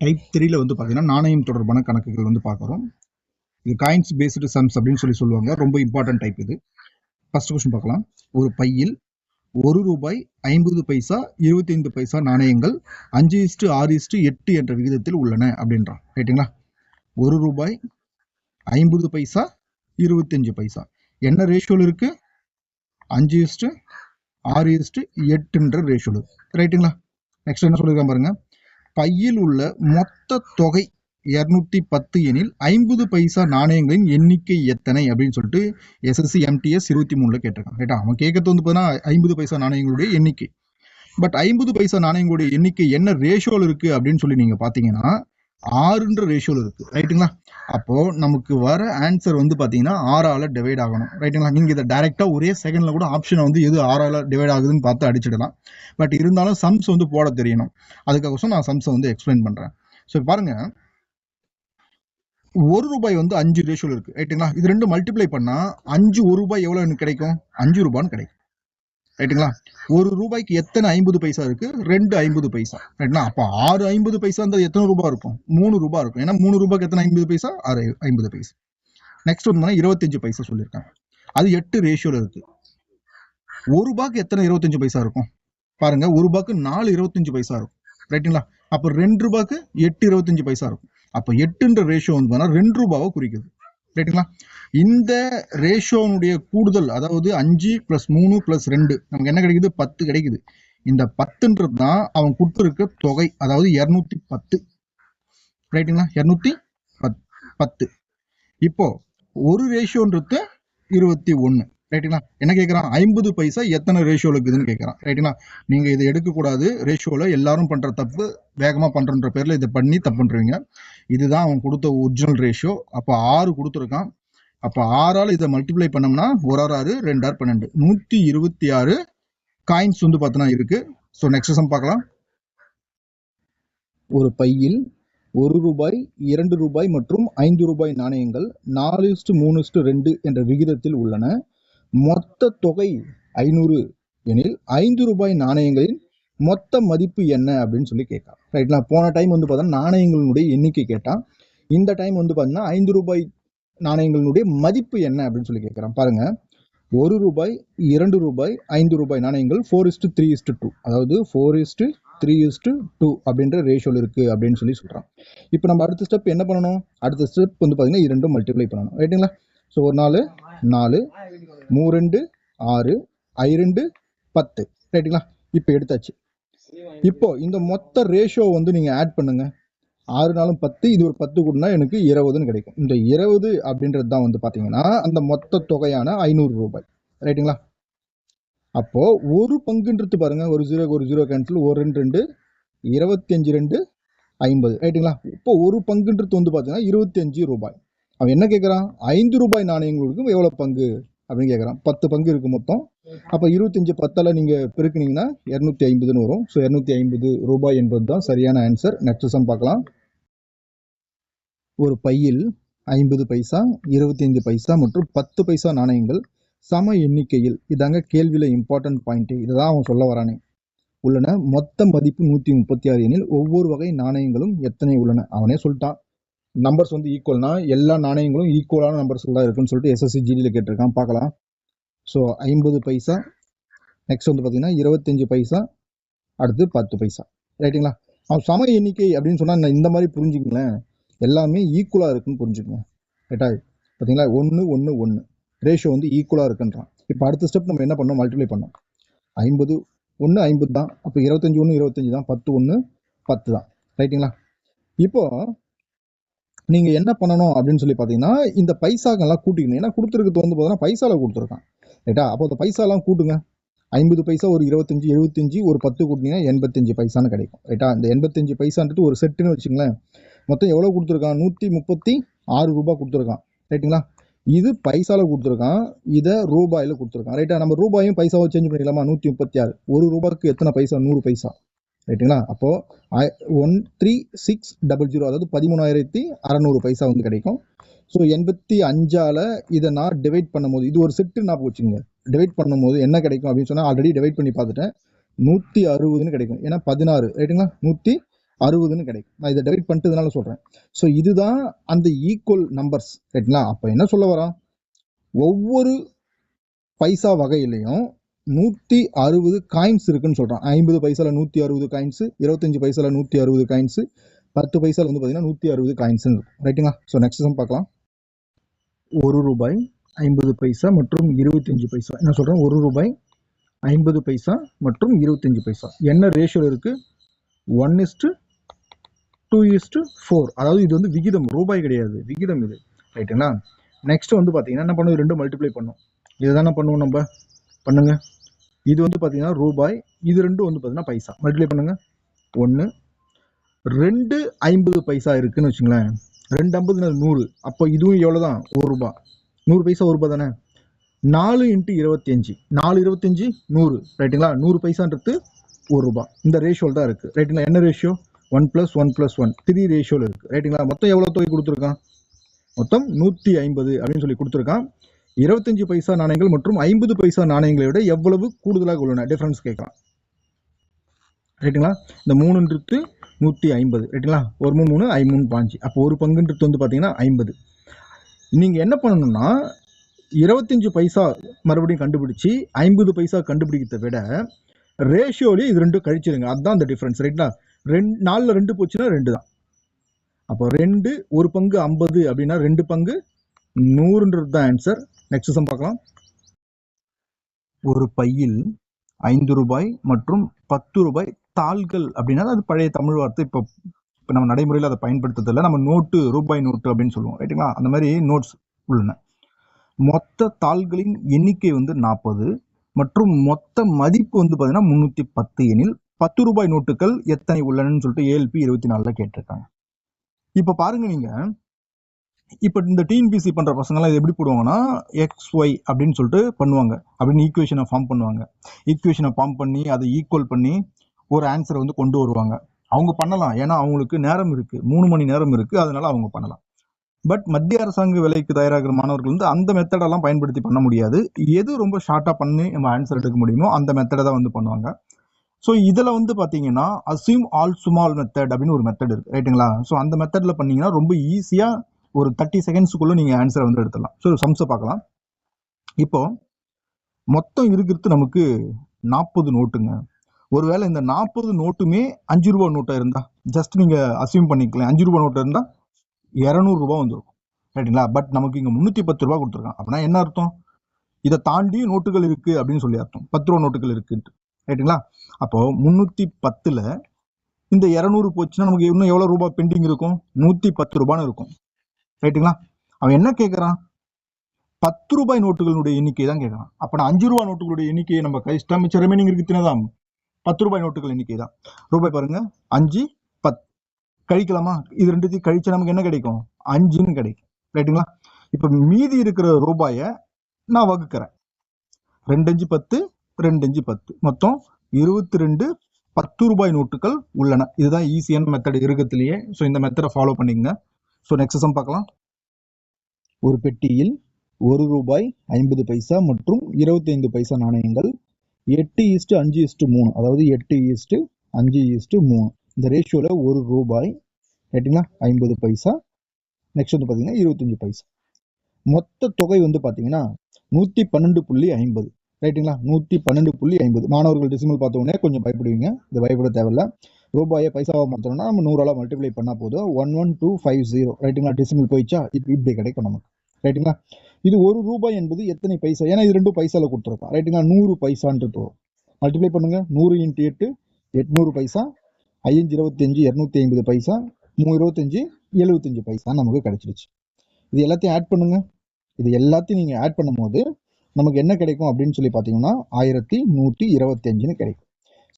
Type 3ல வந்து பார்த்தீங்கன்னா நாணயம் தொடர்பான கணக்குகள் வந்து பார்க்குறோம். இது காயின்ஸ் பேஸ்டு சம்ஸ் அப்படின்னு சொல்லுவாங்க. ரொம்ப இம்பார்ட்டன்ட் டைப் இது. ஃபர்ஸ்ட் கொஸ்டின் பார்க்கலாம். ஒரு பையில் ரூபாய் 50 பைசா 25 பைசா நாணயங்கள் 5:6:8 என்ற விகிதத்தில் உள்ளன அப்படின்றான். ரைட்டுங்களா? ரூபாய் 50 பைசா 25 பைசா என்ன ரேஷியோல இருக்கு? 5:6:8 ரேஷியோல இருக்கு. ரைட்டுங்களா? நெக்ஸ்ட் என்ன சொல்லிருக்கான் பாருங்க. பையில் உள்ள மொத்த தொகை 210 எனில் 50 பைசா நாணயங்களின் எண்ணிக்கை எத்தனை அப்படின்னு சொல்லிட்டு SSC MTS 23ல கேட்டிருக்கான். ரைட்டா? அவன் கேட்கறது வந்து பார்த்தீங்கன்னா 50 பைசா நாணயங்களுடைய எண்ணிக்கை. பட் 50 பைசா நாணயங்களுடைய எண்ணிக்கை என்ன ரேஷியோல இருக்கு அப்படின்னு சொல்லி நீங்க பாத்தீங்கன்னா 6ன்ற ரேஷியோல இருக்கு. ரைட்டுங்களா? அப்போ நமக்கு வர ஆன்சர் வந்து பாத்தீங்கன்னா 6ஆல டிவைட் ஆகணும். ரைட்டுங்களா? நீங்க இதை டைரக்டா ஒரே செகண்ட்ல கூட ஆப்ஷனை வந்து எது 6ஆல டிவைட் ஆகுதுன்னு பார்த்து அடிச்சிடலாம். பட் இருந்தாலும் சம்ஸ் வந்து போட தெரியணும். அதுக்காக நான் சம்ஸை வந்து எக்ஸ்பிளைன் பண்றேன். ஸோ பாருங்க, ரூபாய் வந்து 5 ரேஷியோல இருக்கு. ரைட்டுங்களா? இது ரெண்டு மல்டிப்ளை பண்ணா 5 ரூபாய் எவ்வளவு எனக்கு கிடைக்கும்? 5 ரூபான்னு கிடைக்கும். ரைட்டுங்களா? ரூபாய்க்கு எத்தனை 50 பைசா இருக்கு? 2 50 பைசா. ரைட்னா? அப்ப 6 50 பைசா எத்தனை ரூபாய் இருக்கும்? 3 ரூபாய் இருக்கும். ஏன்னா 3 ரூபாய்க்கு எத்தனை 50 பைசா? 6 50 பைசா. நெக்ஸ்ட் வந்து 25 பைசா சொல்லியிருக்காங்க. அது 8 ரேஷியோல இருக்கு. ரூபாய்க்கு எத்தனை 25 பைசா இருக்கும்? பாருங்க, ரூபாய்க்கு 4 25 பைசா இருக்கும். ரைட்டுங்களா? அப்ப 2 ரூபாய்க்கு 8 25 பைசா இருக்கும். அப்ப 8ன்ற ரேஷியோ வந்து 2 ரூபாவை குறிக்குது. ரைட்டுங்களா? இந்த ரேஷியோனுடைய கூடுதல், அதாவது 5 + 3 + 2 நமக்கு என்ன கிடைக்குது? 10 கிடைக்குது. இந்த 10ன்றது தான் அவன் கொடுத்திருக்க தொகை, அதாவது 210. ரைட்டுங்களா? 210. இப்போ ஒரு ரேஷியோன்றது 21. ரைட்டுங்களா? என்ன கேட்கறான்? 50 பைசா எத்தனை ரேஷியோல இருக்குதுன்னு கேட்கறான். ரைட்டுங்களா? நீங்க இதை எடுக்கக்கூடாது. ரேஷியோல எல்லாரும் பண்ற தப்பு, வேகமா பண்றன்ற பேர்ல இதை பண்ணி தப்பு பண்றீங்க. இதுதான் அவன் கொடுத்த ஒரிஜினல் ரேஷியோ. அப்ப 6 கொடுத்துருக்கான். அப்ப 6ஆல இதை மல்டிப்ளை பண்ணோம்னா 1 6 2 6 12 126 காயின்ஸ் வந்து பார்த்தீங்கன்னா இருக்கு. ஸோ நெக்ஸ்ட் சம் பார்க்கலாம். ஒரு பையில் ரூபாய் 2 ரூபாய் மற்றும் 5 ரூபாய் நாணயங்கள் 4:3:2 என்ற விகிதத்தில் உள்ளன. மொத்த தொகை 500 எனில் 5 ரூபாய் நாணயங்களின் மொத்த மதிப்பு என்ன அப்படின்னு சொல்லி கேட்கான். ரைட்ல? போன டைம் வந்து பார்த்தா நாணயங்களுடைய எண்ணிக்கை கேட்டான். இந்த டைம் வந்து பார்த்தீங்கன்னா 5 ரூபாய் நாணயங்களுடைய மதிப்பு என்ன அப்படின்னு சொல்லி கேட்கிறான். பாருங்க, 1 ரூபாய் 2 ரூபாய் 5 ரூபாய் நாணயங்கள் 4:3:2, அதாவது 4:3:2 அப்படின்ற ரேஷியோல இருக்கு அப்படின்னு சொல்லி சொல்றான். இப்போ நம்ம அடுத்த ஸ்டெப் என்ன பண்ணணும்? அடுத்த ஸ்டெப் வந்து பார்த்தீங்கன்னா இரண்டும் மல்டிப்ளை பண்ணணும். ரைட்டுங்களா? So 1 4 4 3 2 6 I 2 10. ரைட்டுங்களா? இப்போ எடுத்தாச்சு. இப்போ இந்த மொத்த ரேஷியோ வந்து நீங்க ஆட் பண்ணுங்க. 6 நாளும் 10, இது ஒரு 10 கூடனா எனக்கு 20ன்னு கிடைக்கும். இந்த 20 அப்படின்றது தான் வந்து பாத்தீங்கன்னா அந்த மொத்த தொகையான 500 ரூபாய். ரைட்டுங்களா? அப்போ ஒரு பங்குன்றது பாருங்க, ஒரு ஜீரோ கேன்சல், 1 2 2 25 2 50. ரைட்டுங்களா? இப்போ ஒரு பங்குன்றது வந்து பாத்தீங்கன்னா 25 ரூபாய். அவன் என்ன கேட்கறான்? 5 ரூபாய் நாணயங்களுக்கு எவ்வளவு பங்கு அப்படின்னு கேட்கறான். 10 பங்கு இருக்கு மொத்தம். அப்ப 25 10ஆல நீங்க பெருக்குனீங்கன்னா 250ன்னு வரும். ஸோ 250 ரூபாய் என்பது தான் சரியான ஆன்சர். நெக்ஸ்ட் சம் பார்க்கலாம். ஒரு பையில் 50 பைசா 25 பைசா மற்றும் 10 பைசா நாணயங்கள் சம எண்ணிக்கையில், இதாங்க கேள்வியில இம்பார்ட்டன்ட் பாயிண்ட், இதுதான் அவன் சொல்ல வரானே, உள்ளன. மொத்த மதிப்பு 136 எனில் ஒவ்வொரு வகை நாணயங்களும் எத்தனை உள்ளன? அவனே சொல்லிட்டான். நம்பர்ஸ் வந்து ஈக்குவல்னா எல்லா நாணயங்களும் ஈக்குவலான நம்பர்ஸ் தான் இருக்குன்னு சொல்லிட்டு SSC GDல கேட்டிருக்கான். பார்க்கலாம். ஸோ 50 பைசா, நெக்ஸ்ட் வந்து பார்த்தீங்கன்னா 25 பைசா, அடுத்து 10 பைசா. ரைட்டுங்களா? அவன் சம எண்ணிக்கை அப்படின்னு சொன்னா இந்த மாதிரி புரிஞ்சுக்கங்களேன், எல்லாமே ஈக்குவலா இருக்குன்னு புரிஞ்சுக்கங்க. ரைட்டா? பார்த்தீங்களா? 1 1 1 ரேஷியோ வந்து ஈக்குவலா இருக்குன்றான். இப்போ அடுத்த ஸ்டெப் நம்ம என்ன பண்ணோம்? மல்டிப்ளை பண்ணோம். 50 1 50 தான். அப்போ 25 1 25 தான். 10 1 10 தான். ரைட்டுங்களா? இப்போ நீங்க என்ன பண்ணணும் அப்படின்னு சொல்லி பார்த்தீங்கன்னா, இந்த பைசாக்கெல்லாம் கூட்டிக்கணும். ஏன்னா கொடுத்துருக்கிறது வந்து பார்த்தீங்கன்னா பைசால கொடுத்துருக்கான். ரைட்டா? அப்போ அந்த பைசாலாம் கூட்டுங்க. 50 பைசா ஒரு 25 75 ஒரு 10 கூட்டினீங்கன்னா 85 பைசான்னு கிடைக்கும். ரைட்டா? இந்த 85 பைசான்றது ஒரு செட்டுன்னு வச்சுங்களேன். மொத்தம் எவ்வளோ கொடுத்துருக்கான்? 136 ரூபாய் கொடுத்துருக்கான். ரைட்டுங்களா? இது பைசால கொடுத்துருக்கான், இதை ரூபாயில கொடுத்துருக்கான். ரைட்டா? நம்ம ரூபாயும் பைசாவை சேஞ்ச் பண்ணிக்கலாமா? 136 ஒரு ரூபாய்க்கு எத்தனை பைசா? 100 பைசா. ரைட்டுங்களா? அப்போ 13600, அதாவது 13,600 பைசா வந்து கிடைக்கும். ஸோ 85ஆல இதை நான் டிவைட் பண்ணும்போது, இது ஒரு செட்டு நான் வச்சுங்க, டிவைட் பண்ணும்போது என்ன கிடைக்கும் அப்படின்னு சொன்னா ஆல்ரெடி டிவைட் பண்ணி பார்த்துட்டேன். 160ன்னு கிடைக்கும். ஏன்னா 16. ரைட்டுங்களா? 60ன்னு கிடைக்கும். நான் இதை டிவைட் பண்ணிட்டதுனால சொல்றேன். ஸோ இதுதான் அந்த ஈக்குவல் நம்பர்ஸ், ரைட்டுங்களா? அப்போ என்ன சொல்ல வரோம், ஒவ்வொரு பைசா வகையிலையும் 160 காயின்ஸ் இருக்குன்னு சொல்றான். 50 பைசால 160 காயின்ஸ், 25 பைசால 160 காயின்ஸ், 10 பைசால வந்து பார்த்தீங்கன்னா 160 காயின்ஸ் இருக்கும், ரைட்டுங்களா? ஸோ நெக்ஸ்ட் சம் பார்க்கலாம். 1 ரூபாய் 50 பைசா மற்றும் 25 பைசா. என்ன சொல்றேன், 1 ரூபாய் 50 பைசா மற்றும் 25 பைசா என்ன ரேஷியோல இருக்கு? 1:2:4. அதாவது இது வந்து விகிதம், ரூபாய் கிடையாது, விகிதம் இது, ரைட்டுங்களா? நெக்ஸ்ட் வந்து பார்த்தீங்கன்னா என்ன பண்ணுவோம், ரெண்டு மல்டிப்ளை பண்ணும். இதுதானே பண்ணுவோம் நம்ம, பண்ணுங்க. இது வந்து பார்த்தீங்கன்னா ரூபாய், இது ரெண்டும் வந்து பார்த்தீங்கன்னா பைசா, மல்டிப்ளை பண்ணுங்க. 1 2 50 பைசா இருக்குன்னு வச்சுங்களேன். 2 50 100, அப்போ இதுவும் எவ்வளோதான், 1 ரூபாய். 100 பைசா 1 ரூபாய் தானே. 4 × 25, 4 25 100, ரைட்டுங்களா? 100 பைசான்றது 1 ரூபாய். இந்த ரேஷியோவில் தான் இருக்கு, ரைட்டுங்களா? என்ன ரேஷியோ? 1+1+1 3 ரேஷியோவில் இருக்கு, ரைட்டுங்களா? மொத்தம் எவ்வளோ தொகை கொடுத்துருக்கான்? மொத்தம் 150 அப்படின்னு சொல்லி கொடுத்துருக்கான். 25 பைசா நாணயங்கள் மற்றும் 50 பைசா நாணயங்களை விட எவ்வளவு கூடுதலாக உள்ளன, டிஃபரன்ஸ் கேட்கலாம், ரைட்டுங்களா? இந்த 3 150, ரைட்டுங்களா? 1 3 3 5, அப்போ ஒரு பங்குன்றது வந்து பார்த்தீங்கன்னா 50. நீங்கள் என்ன பண்ணணும்னா 25 பைசா மறுபடியும் கண்டுபிடிச்சி 50 பைசா கண்டுபிடிக்கிறத விட ரேஷியோலேயே இது ரெண்டும் கழிச்சிருங்க, அதுதான் அந்த டிஃபரன்ஸ், ரைட்டா? 4ல் 2 போச்சுன்னா 2 தான். அப்போ 2 ஒரு பங்கு 50 அப்படின்னா 2 பங்கு 100ன்றது தான் ஆன்சர். நெக்ஸ்ட் சம் பார்க்கலாம். ஒரு பையில் 5 ரூபாய் மற்றும் 10 ரூபாய் தாள்கள் அப்படின்னா அது பழைய தமிழ் வார்த்தை. இப்போ நம்ம நடைமுறையில் அதை பயன்படுத்துறதில்ல, நம்ம நோட்டு, ரூபாய் நோட்டு அப்படின்னு சொல்லுவோம், ரைட்டுங்களா? அந்த மாதிரி நோட்ஸ் உள்ளன. மொத்த தாள்களின் எண்ணிக்கை வந்து 40 மற்றும் மொத்த மதிப்பு வந்து பார்த்தீங்கன்னா 310 எனில் 10 ரூபாய் நோட்டுகள் எத்தனை உள்ளனன்னு சொல்லிட்டு ALP 24ல் கேட்டிருக்காங்க. இப்போ பாருங்க, நீங்க இப்போ இந்த டிஎன்பிசி பண்ற பசங்களாம் இது எப்படி போடுவாங்கன்னா XY அப்படின்னு சொல்லிட்டு பண்ணுவாங்க, அப்படின்னு ஈக்குவேஷனை ஃபார்ம் பண்ணுவாங்க. ஈக்குவேஷனை ஃபார்ம் பண்ணி அதை ஈக்குவல் பண்ணி ஒரு ஆன்சரை வந்து கொண்டு வருவாங்க. அவங்க பண்ணலாம், ஏன்னா அவங்களுக்கு நேரம் இருக்கு, 3 மணி நேரம் இருக்கு, அதனால அவங்க பண்ணலாம். பட் மத்திய அரசாங்க வேலைக்கு தயாராகிற மாணவர்கள் வந்து அந்த மெத்தடெல்லாம் பயன்படுத்தி பண்ண முடியாது. எது ரொம்ப ஷார்ட்டாக பண்ணி நம்ம ஆன்சர் எடுக்க முடியுமோ அந்த மெத்தடை தான் வந்து பண்ணுவாங்க. ஸோ இதில் வந்து பார்த்தீங்கன்னா அசியூம் ஆல் ஸ்மால் மெத்தட் அப்படின்னு ஒரு மெத்தட் இருக்கு, ரைட்டுங்களா? ஸோ அந்த மெத்தடில் பண்ணீங்கன்னா ரொம்ப ஈஸியாக ஒரு 30 செகண்ட்ஸுக்குள்ளே நீங்கள் ஆன்சரை வந்து எடுத்துடலாம். ஸோ சம்ஸை பார்க்கலாம். இப்போ மொத்தம் இருக்கிறது நமக்கு 40 நோட்டுங்க. ஒருவேளை இந்த 40 நோட்டுமே 5 ரூபா நோட்டாக இருந்தால், ஜஸ்ட் நீங்கள் அசியூம் பண்ணிக்கலாம், 5 ரூபா நோட்டு இருந்தால் 200 ரூபா வந்துருக்கும், ரைட்டுங்களா? பட் நமக்கு இங்கே 310 ரூபா கொடுத்துருக்கான். அப்படின்னா என்ன அர்த்தம்? இதை தாண்டி நோட்டுகள் இருக்கு அப்படின்னு சொல்லி அர்த்தம், 10 ரூபா நோட்டுகள் இருக்குன்ட்டு, ரைட்டுங்களா? அப்போ 310ல் இந்த 200 போச்சுன்னா நமக்கு இன்னும் எவ்வளோ ரூபாய் பெண்டிங் இருக்கும்? 110 ரூபான்னு இருக்கும், ரைட்டுங்களா? அவன் என்ன கேட்குறான்? 10 ரூபாய் நோட்டுகளுடைய எண்ணிக்கை தான் கேட்குறான். அப்போ நான் 5 ரூபா நோட்டுகளுடைய எண்ணிக்கையை நம்ம கழிச்சிட்டா மிச்சம் ரிமைனிங் இருக்குதுதான் 10 ரூபாய் நோட்டுகள் எண்ணிக்கை தான். ரூபாய் பாருங்க, 5 10 கழிக்கலாமா? இது ரெண்டுத்தையும் கழிச்சா நமக்கு என்ன கிடைக்கும்? 5ன்னு கிடைக்கும், ரைட்டுங்களா? இப்போ மீதி இருக்கிற ரூபாயை நான் வகுக்கிறேன். 2 5 10, 2 5 10, மொத்தம் 22 10 ரூபாய் நோட்டுகள் உள்ளன. இதுதான் ஈஸியான மெத்தட் இருக்கிறதுலையே. ஸோ இந்த மெத்தடை ஃபாலோ பண்ணிக்கங்க. ஸோ நெக்ஸ்ட் சம் பார்க்கலாம். ஒரு பெட்டியில் 1 ரூபாய் 50 பைசா மற்றும் 25 பைசா நாணயங்கள் 8:5:3, அதாவது 8:5:3 இந்த ரேஷியோவில் 1 ரூபாய், ரைட்டுங்களா, 50 பைசா, நெக்ஸ்ட் வந்து பார்த்தீங்கன்னா 25 பைசா. மொத்த தொகை வந்து பார்த்தீங்கன்னா 112.50, ரைட்டுங்களா? 112.50. மாணவர்கள் டெசிமல் பார்த்த உடனே கொஞ்சம் பயப்படுவீங்க, இது பயப்பட தேவையில்ல. ரூபாயை பைசாவை மாற்றணும்னா நம்ம 100ஆல் மல்டிப்ளை பண்ணால் போதும், 11250, ரைட்டுங்களா? டெசிமல் போயிடுச்சா, இப்படி கிடைக்கும் நமக்கு, ரைட்டுங்களா? இது 1 ரூபாய் என்பது எத்தனை பைசா? ஏன்னா இது ரெண்டும் பைசால கொடுத்துருக்கோம், ரைட்டுங்களா? 100 பைசான்றது மல்டிப்ளை பண்ணுங்க. 100 × 8 800 பைசா, 5 25 250 பைசா, 3 25 75 பைசா நமக்கு கிடைச்சிருச்சு. இது எல்லாத்தையும் ஆட் பண்ணுங்க. இது எல்லாத்தையும் நீங்கள் ஆட் பண்ணும் போது நமக்கு என்ன கிடைக்கும் அப்படின்னு சொல்லி பார்த்தீங்கன்னா 1125ன்னு கிடைக்கும்.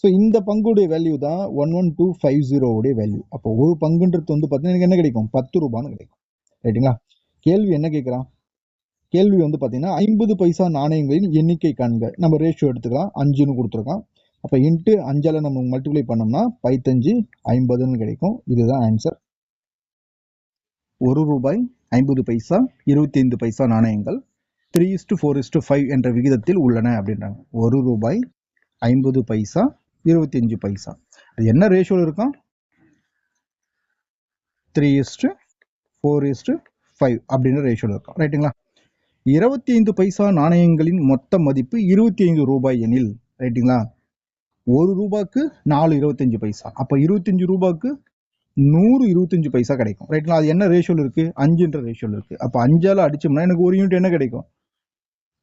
ஸோ இந்த பங்குடைய வேல்யூ தான் 11250 வேல்யூ. அப்போ ஒரு பங்குன்றது வந்து பார்த்தீங்கன்னா எனக்கு என்ன கிடைக்கும்? 10 ரூபான்னு கிடைக்கும், ரைட்டுங்களா? கேள்வி என்ன கேட்குறான்? கேள்வி வந்து பார்த்தீங்கன்னா 50 பைசா நாணயங்களின் எண்ணிக்கை காண்க. நம்ம ரேஷியோ எடுத்துக்கலாம், 5ன்னு கொடுத்துருக்கான். அப்போ இன்ட்டு 5ஆல் நம்ம மல்டிப்ளை பண்ணோம்னா 15 50ன்னு கிடைக்கும். இதுதான் ஆன்சர். 1 ரூபாய் 50 பைசா 25 பைசா நாணயங்கள் 3:4:5 என்ற விகிதத்தில் உள்ளன அப்படின்றாங்க. 1 ரூபாய் 50 பைசா 25 பைசா, அது என்ன ரேஷியோவில் இருக்கும்? 3:4:5 அப்படின்ற ரேஷியோவில் இருக்கும். ரைட்டுங்களா? 25 பைசா நாணயங்களின் மொத்த மதிப்பு 25 ரூபாய் எனில், ரைட்டுங்களா, ஒரு ரூபாய்க்கு 4.25 பைசா. அப்போ 25 ரூபாய்க்கு 125 பைசா கிடைக்கும். ரைட்டுங்களா? அது என்ன ரேஷியோவில் இருக்கு? 5ன்ற ரேஷியோவில் இருக்கு. அப்போ 5ஆல் அடிச்சோம்னா எனக்கு ஒரு யூனிட் என்ன கிடைக்கும்?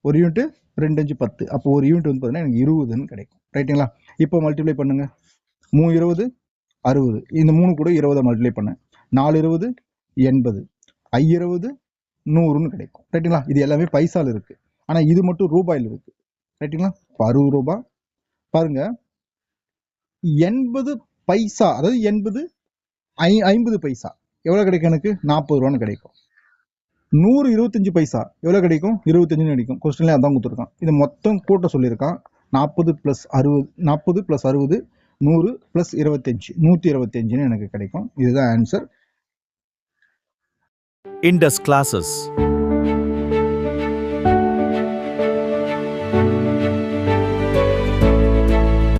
ஒரு யூனிட் 2 5 10. அப்போ ஒரு யூனிட் வந்து பார்த்தீங்கன்னா எனக்கு 20ன்னு கிடைக்கும். ரைட்டுங்களா? இப்போ மல்டிப்ளை பண்ணுங்க. 3 20 60. இந்த 3 கூட 20 மல்டிப்ளை பண்ண 4 20 80. 5 20 100ன்னு கிடைக்கும். ரைட்டுங்களா? இது எல்லாமே பைசால இருக்கு. ஆனா இது மட்டும் ரூபாயில் இருக்கு. ரைட்டுங்களா? இப்போ 60 ரூபாய் பாருங்க, 80 பைசா, அதாவது 50 பைசா எவ்வளவு கிடைக்கும்? எனக்கு 40 ரூபான்னு கிடைக்கும். 125 பைசா எவ்வளவு கிடைக்கும்? 25 கிடைக்கும். கொஸ்டின்ல அதான் கொடுத்துருக்கான். இது மொத்தம் கூட்ட சொல்லியிருக்கான். 40 + 60, 40 + 60 100 + 25 125ன்னு எனக்கு கிடைக்கும். இதுதான் ஆன்சர். Indus Classes.